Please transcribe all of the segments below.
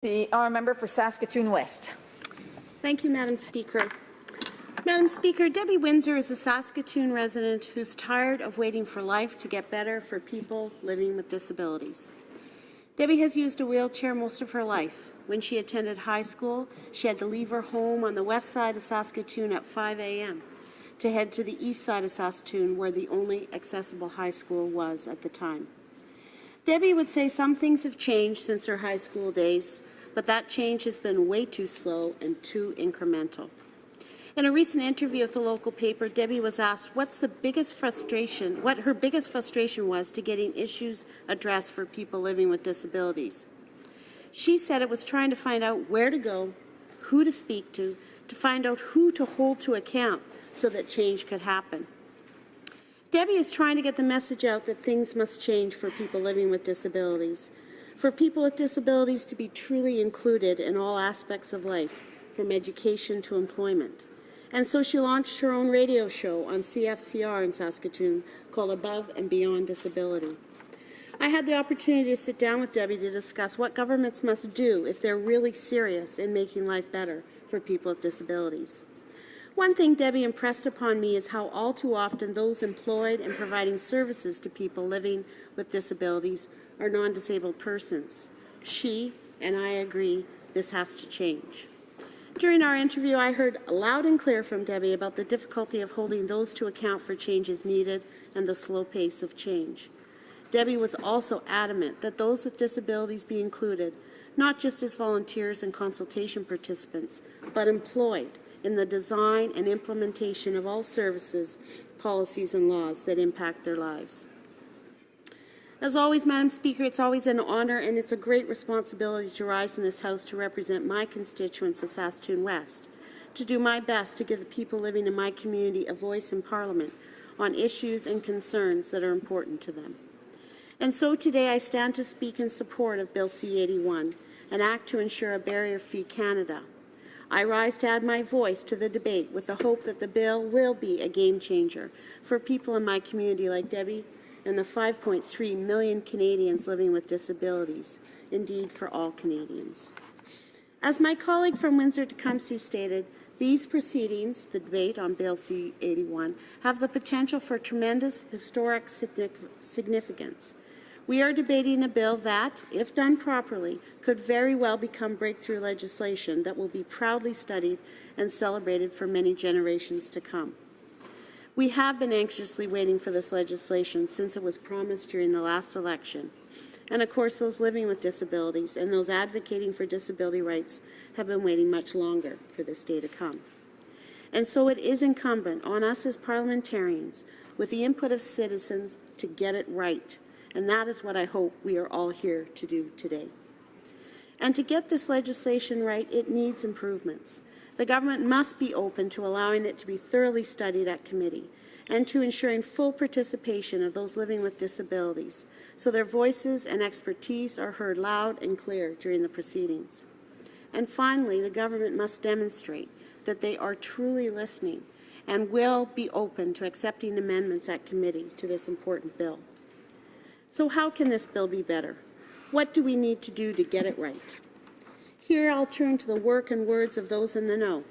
The honourable member for Saskatoon West. Thank you, Madam Speaker. Madam Speaker, Debbie Windsor is a Saskatoon resident who's tired of waiting for life to get better for people living with disabilities. Debbie has used a wheelchair most of her life. When she attended high school, she had to leave her home on the west side of Saskatoon at 5 a.m. to head to the east side of Saskatoon, where the only accessible high school was at the time. Debbie would say some things have changed since her high school days, but that change has been way too slow and too incremental. In a recent interview with the local paper, Debbie was asked what her biggest frustration was to getting issues addressed for people living with disabilities. She said it was trying to find out where to go, who to speak to find out who to hold to account so that change could happen. Debbie is trying to get the message out that things must change for people living with disabilities, for people with disabilities to be truly included in all aspects of life, from education to employment. And so she launched her own radio show on CFCR in Saskatoon called Above and Beyond Disability. I had the opportunity to sit down with Debbie to discuss what governments must do if they're really serious in making life better for people with disabilities. One thing Debbie impressed upon me is how all too often those employed in providing services to people living with disabilities are non-disabled persons. She and I agree this has to change. During our interview, I heard loud and clear from Debbie about the difficulty of holding those to account for changes needed and the slow pace of change. Debbie was also adamant that those with disabilities be included, not just as volunteers and consultation participants, but employed in the design and implementation of all services, policies, and laws that impact their lives. As always, Madam Speaker, it's always an honour and it's a great responsibility to rise in this House to represent my constituents of Saskatoon West, to do my best to give the people living in my community a voice in Parliament on issues and concerns that are important to them. And so today I stand to speak in support of Bill C-81, an act to ensure a barrier-free Canada. I rise to add my voice to the debate with the hope that the bill will be a game changer for people in my community like Debbie and the 5.3 million Canadians living with disabilities, indeed for all Canadians. As my colleague from Windsor-Tecumseh stated, these proceedings, the debate on Bill C-81, have the potential for tremendous historic significance. We are debating a bill that, if done properly, could very well become breakthrough legislation that will be proudly studied and celebrated for many generations to come. We have been anxiously waiting for this legislation since it was promised during the last election. And of course, those living with disabilities and those advocating for disability rights have been waiting much longer for this day to come. And so it is incumbent on us as parliamentarians, with the input of citizens, to get it right. And that is what I hope we are all here to do today. And to get this legislation right, it needs improvements. The government must be open to allowing it to be thoroughly studied at committee and to ensuring full participation of those living with disabilities so their voices and expertise are heard loud and clear during the proceedings. And finally, the government must demonstrate that they are truly listening and will be open to accepting amendments at committee to this important bill. So how can this bill be better? What do we need to do to get it right? Here I'll turn to the work and words of those in the know,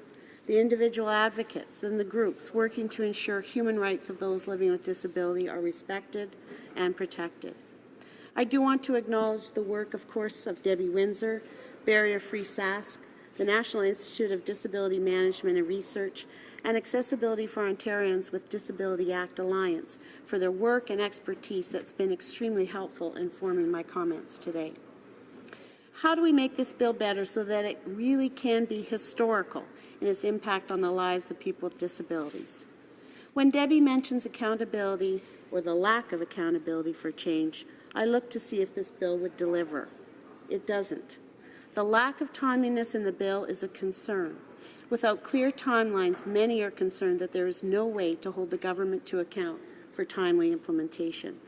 the individual advocates and the groups working to ensure human rights of those living with disability are respected and protected. I do want to acknowledge the work, of course, of Debbie Windsor, Barrier Free Sask, the National Institute of Disability Management and Research, and Accessibility for Ontarians with Disability Act Alliance for their work and expertise that's been extremely helpful in forming my comments today. How do we make this bill better so that it really can be historical in its impact on the lives of people with disabilities? When Debbie mentions accountability or the lack of accountability for change, I look to see if this bill would deliver. It doesn't. The lack of timeliness in the bill is a concern. Without clear timelines, many are concerned that there is no way to hold the government to account for timely implementation.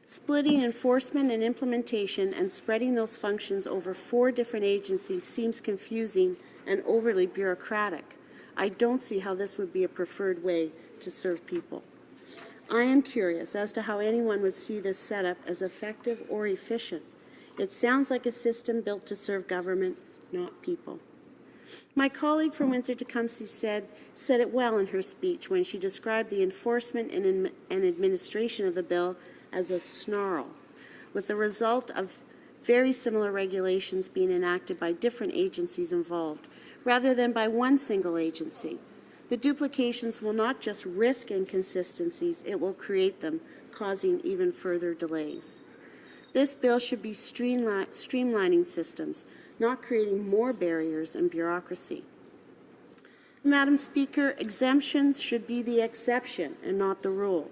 Splitting enforcement and implementation and spreading those functions over 4 different agencies seems confusing and overly bureaucratic. I don't see how this would be a preferred way to serve people. I am curious as to how anyone would see this setup as effective or efficient. It sounds like a system built to serve government, not people. My colleague from Windsor-Tecumseh said it well in her speech when she described the enforcement and administration of the bill as a snarl, with the result of very similar regulations being enacted by different agencies involved, rather than by one single agency. The duplications will not just risk inconsistencies, it will create them, causing even further delays. This bill should be streamlining systems, not creating more barriers and bureaucracy. Madam Speaker, exemptions should be the exception and not the rule.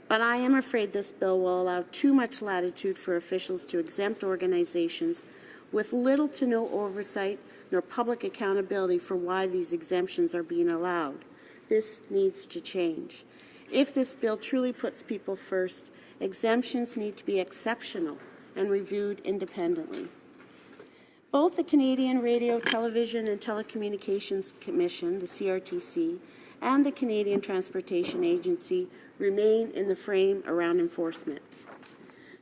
But I am afraid this bill will allow too much latitude for officials to exempt organizations with little to no oversight nor public accountability for why these exemptions are being allowed. This needs to change. If this bill truly puts people first, exemptions need to be exceptional and reviewed independently. Both the Canadian Radio, Television and Telecommunications Commission, the CRTC, and the Canadian Transportation Agency remain in the frame around enforcement.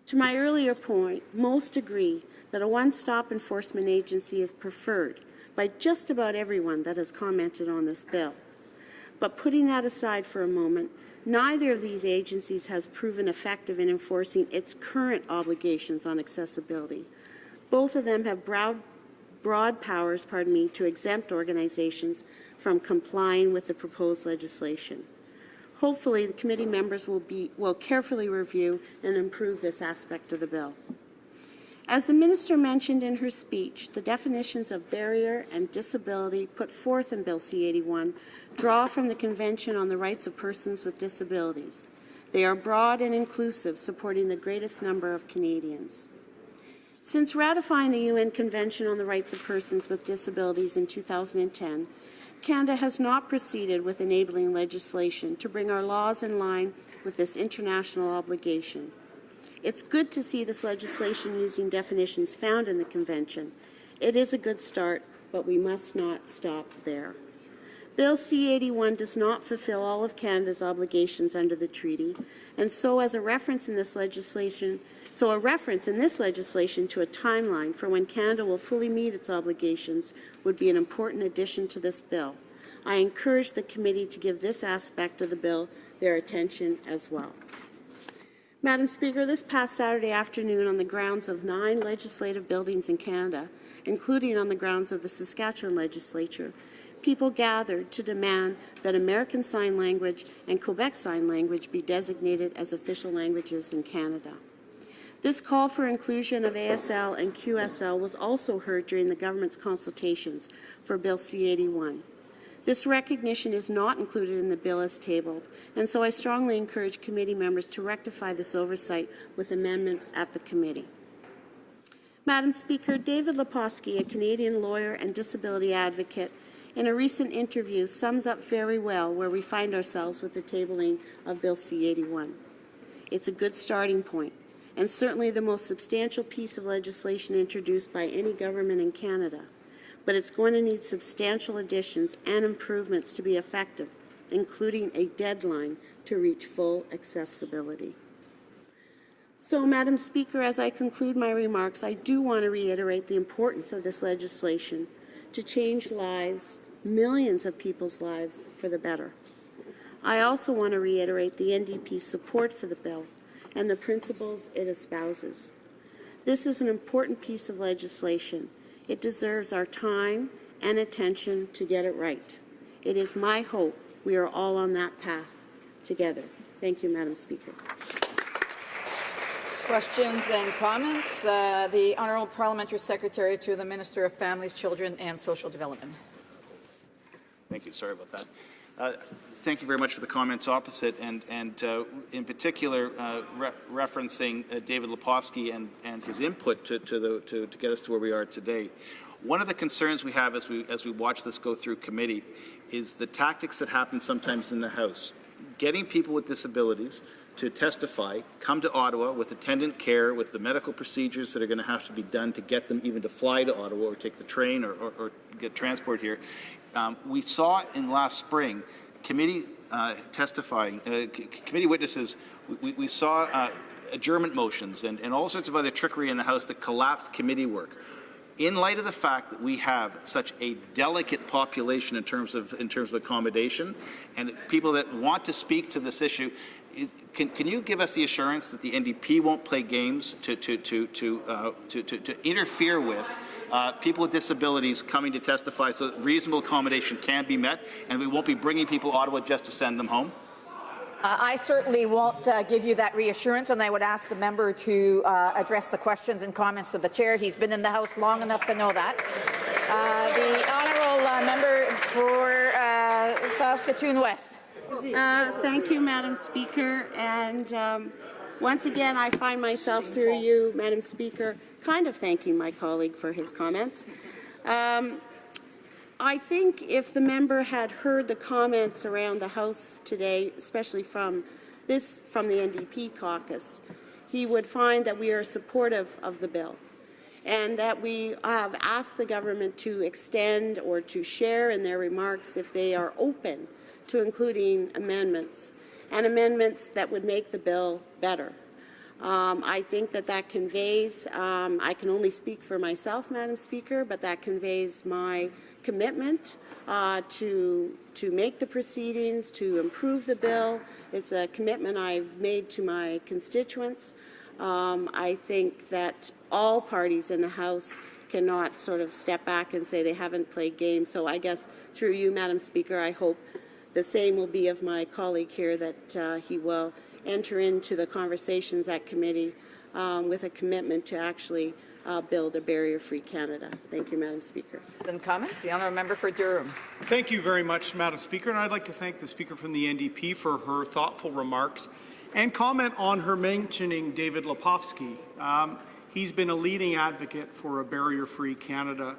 To my earlier point, most agree that a one-stop enforcement agency is preferred by just about everyone that has commented on this bill. But putting that aside for a moment, neither of these agencies has proven effective in enforcing its current obligations on accessibility. Both of them have broad powers, to exempt organizations from complying with the proposed legislation. Hopefully, the committee members will carefully review and improve this aspect of the bill. As the Minister mentioned in her speech, the definitions of barrier and disability put forth in Bill C-81 draw from the Convention on the Rights of Persons with Disabilities. They are broad and inclusive, supporting the greatest number of Canadians. Since ratifying the UN Convention on the Rights of Persons with Disabilities in 2010, Canada has not proceeded with enabling legislation to bring our laws in line with this international obligation. It's good to see this legislation using definitions found in the Convention. It is a good start, but we must not stop there. Bill C-81 does not fulfill all of Canada's obligations under the treaty, and so a reference in this legislation to a timeline for when Canada will fully meet its obligations would be an important addition to this bill. I encourage the committee to give this aspect of the bill their attention as well. Madam Speaker, this past Saturday afternoon, on the grounds of 9 legislative buildings in Canada, including on the grounds of the Saskatchewan Legislature, people gathered to demand that American Sign Language and Quebec Sign Language be designated as official languages in Canada. This call for inclusion of ASL and QSL was also heard during the government's consultations for Bill C-81. This recognition is not included in the bill as tabled, and so I strongly encourage committee members to rectify this oversight with amendments at the committee. Madam Speaker, David Lepofsky, a Canadian lawyer and disability advocate, in a recent interview sums up very well where we find ourselves with the tabling of Bill C-81. It's a good starting point, and certainly the most substantial piece of legislation introduced by any government in Canada. But it's going to need substantial additions and improvements to be effective, including a deadline to reach full accessibility. So, Madam Speaker, as I conclude my remarks, I do want to reiterate the importance of this legislation to change lives, millions of people's lives, for the better. I also want to reiterate the NDP's support for the bill and the principles it espouses. This is an important piece of legislation. It deserves our time and attention to get it right. It is my hope we are all on that path together. Thank you, Madam Speaker. Questions and comments? The Honourable Parliamentary Secretary to the Minister of Families, Children and Social Development. Thank you. Sorry about that. Thank you very much for the comments opposite, and in particular referencing David Lepofsky and his input to get us to where we are today. One of the concerns we have as we watch this go through committee is the tactics that happen sometimes in the House. Getting people with disabilities to testify, come to Ottawa with attendant care, with the medical procedures that are going to have to be done to get them even to fly to Ottawa or take the train or get transport here. We saw in last spring committee testifying, committee witnesses, we saw adjournment motions and all sorts of other trickery in the House that collapsed committee work. In light of the fact that we have such a delicate population in terms of accommodation and people that want to speak to this issue, can you give us the assurance that the NDP won't play games to interfere with people with disabilities coming to testify so that reasonable accommodation can be met and we won't be bringing people to Ottawa just to send them home? I certainly won't give you that reassurance, and I would ask the member to address the questions and comments to the chair. He's been in the House long enough to know that. The honourable member for Saskatoon West. Thank you, Madam Speaker. And once again, I find myself, through you, Madam Speaker, kind of thanking my colleague for his comments. I think if the member had heard the comments around the House today, especially from the NDP caucus, he would find that we are supportive of the bill and that we have asked the government to extend or to share in their remarks if they are open to including amendments, and amendments that would make the bill better. I think that conveys, I can only speak for myself, Madam Speaker, but that conveys my commitment to make the proceedings, to improve the bill. It's a commitment I've made to my constituents. I think that all parties in the House cannot sort of step back and say they haven't played games. So I guess through you, Madam Speaker, I hope the same will be of my colleague here, that he will enter into the conversations at committee with a commitment to actually build a barrier-free Canada. Thank you, Madam Speaker. And comments? The honourable member for Durham. Thank you very much, Madam Speaker, and I'd like to thank the Speaker from the NDP for her thoughtful remarks and comment on her mentioning David Lepofsky. He's been a leading advocate for a barrier-free Canada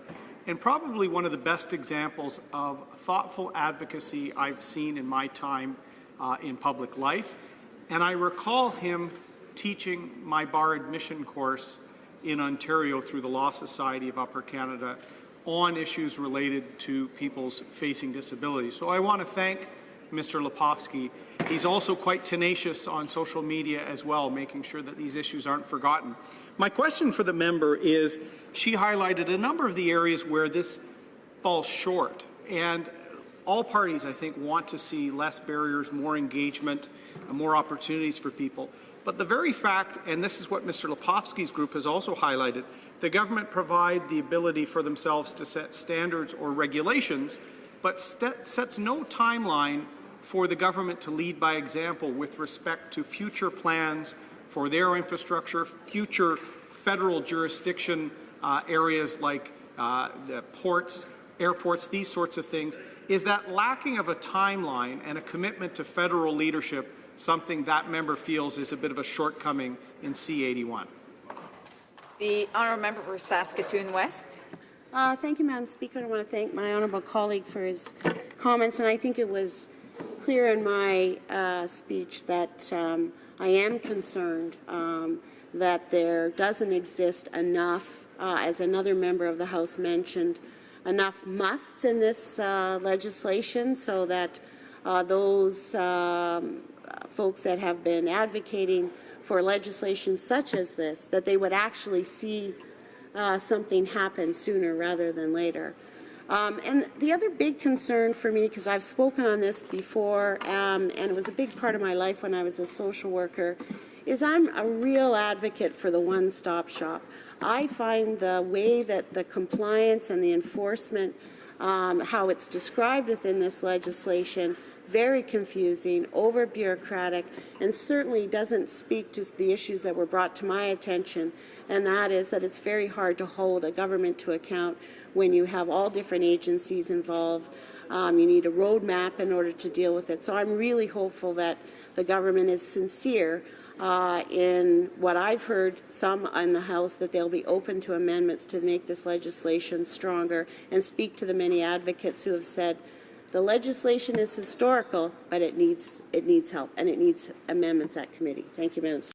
and probably one of the best examples of thoughtful advocacy I've seen in my time in public life. And I recall him teaching my bar admission course in Ontario through the Law Society of Upper Canada on issues related to people's facing disabilities. So I want to thank Mr. Lepofsky. He's also quite tenacious on social media as well, making sure that these issues aren't forgotten. My question for the member is, she highlighted a number of the areas where this falls short, and all parties, I think, want to see less barriers, more engagement, and more opportunities for people. But the very fact, and this is what Mr. Lepofsky's group has also highlighted, the government provide the ability for themselves to set standards or regulations, but sets no timeline for the government to lead by example with respect to future plans for their infrastructure, future federal jurisdiction areas like the ports, airports, these sorts of things. Is that lacking of a timeline and a commitment to federal leadership something that member feels is a bit of a shortcoming in C-81? The honourable member for Saskatoon West. Thank you, Madam Speaker. I want to thank my honourable colleague for his comments, and I think it was clear in my speech that I am concerned that there doesn't exist enough, as another member of the House mentioned, enough musts in this legislation so that those folks that have been advocating for legislation such as this, that they would actually see something happen sooner rather than later. And the other big concern for me, because I've spoken on this before, and it was a big part of my life when I was a social worker, is I'm a real advocate for the one-stop shop. I find the way that the compliance and the enforcement, how it's described within this legislation, very confusing, over-bureaucratic, and certainly doesn't speak to the issues that were brought to my attention, and that is that it's very hard to hold a government to account when you have all different agencies involved. You need a roadmap in order to deal with it. So I'm really hopeful that the government is sincere in what I've heard some in the House, that they'll be open to amendments to make this legislation stronger and speak to the many advocates who have said the legislation is historical, but it needs help and it needs amendments at committee. Thank you, Madam Speaker.